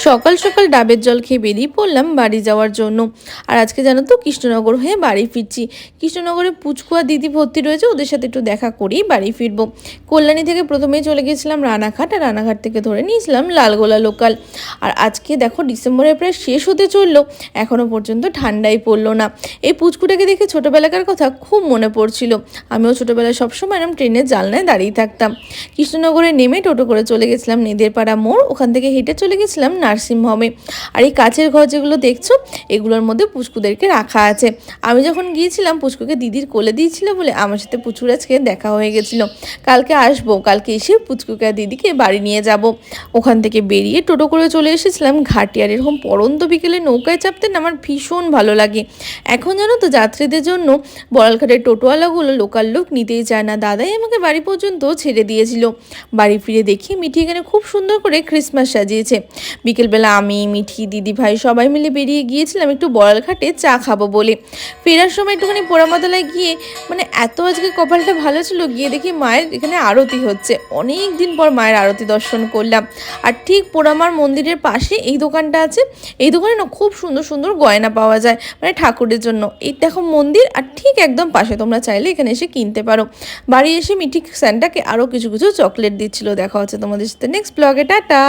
সকাল সকাল ডাবের জল খেয়ে বেরিয়ে পড়লাম বাড়ি যাওয়ার জন্য। আর আজকে জানো তো কৃষ্ণনগর হয়ে বাড়ি ফিরছি। কৃষ্ণনগরে পুচকুয়া দিদি ভর্তি রয়েছে, ওদের সাথে একটু দেখা করেই বাড়ি ফিরবো। কল্যাণী থেকে প্রথমেই চলে গেছিলাম রানাঘাট, আর রানাঘাট থেকে ধরে নিয়েছিলাম লালগোলা লোকাল। আর আজকে দেখো ডিসেম্বরের প্রায় শেষ হতে চললো, এখনও পর্যন্ত ঠান্ডাই পড়লো না। এই পুচকুটাকে দেখে ছোটোবেলাকার কথা খুব মনে পড়ছিল। আমিও ছোটোবেলায় সবসময় এরকম ট্রেনের জানলায় দাঁড়িয়ে থাকতাম। কৃষ্ণনগরে নেমে টোটো করে চলে গেছিলাম নেদেরপাড়া মোড়, ওখান থেকে হেঁটে চলে গেছিলাম নার্সিংহোমে। আর এই কাচের ঘর যেগুলো দেখছো, এগুলোর মধ্যে পুচকুদেরকে রাখা আছে। আমি যখন গিয়েছিলাম পুচকুকে দিদির কোলে দিয়েছিল বলে আমার সাথে পুচকুর আজকে দেখা হয়ে গেছিলো। কালকে আসবো, কালকে এসে পুচকুকে আর দিদিকে বাড়ি নিয়ে যাব। ওখান থেকে বেরিয়ে টোটো করে চলে এসেছিলাম ঘাটে। আর এরকম পড়ন্ত বিকেলে নৌকায় চাপতে না আমার ভীষণ ভালো লাগে। এখন জানো তো যাত্রীদের জন্য বড়ালঘাটের টোটোওয়ালাগুলো লোকাল লোক নিতেই চায় না। দাদাই আমাকে বাড়ি পর্যন্ত ছেড়ে দিয়েছিল। বাড়ি ফিরে দেখি মিঠি এখানে খুব সুন্দর করে ক্রিসমাস সাজিয়েছে। বিকেলবেলা আমি, মিঠি, দিদি ভাই সবাই মিলে বেরিয়ে গিয়েছিলাম একটু বড়ালঘাটে চা খাবো বলে। ফেরার সময় একটুখানি পোড়ামাতলায় গিয়ে এত আজকে কপালটা ভালো ছিল, গিয়ে দেখি মায়ের এখানে আরতি হচ্ছে। অনেক দিন পর মায়ের আরতি দর্শন করলাম। আর ঠিক পোড়ামার মন্দিরের পাশে এই দোকানটা আছে। এই দোকানে না খুব সুন্দর সুন্দর গয়না পাওয়া যায়, ঠাকুরের জন্য। এই দেখো মন্দির, আর ঠিক একদম পাশে, তোমরা চাইলে এখানে এসে কিনতে পারো। বাড়ি এসে মিঠি স্যান্টাকে আরও কিছু কিছু চকলেট দিচ্ছিল। দেখা হচ্ছে তোমাদের সাথে নেক্সট ব্লগে, টাটা।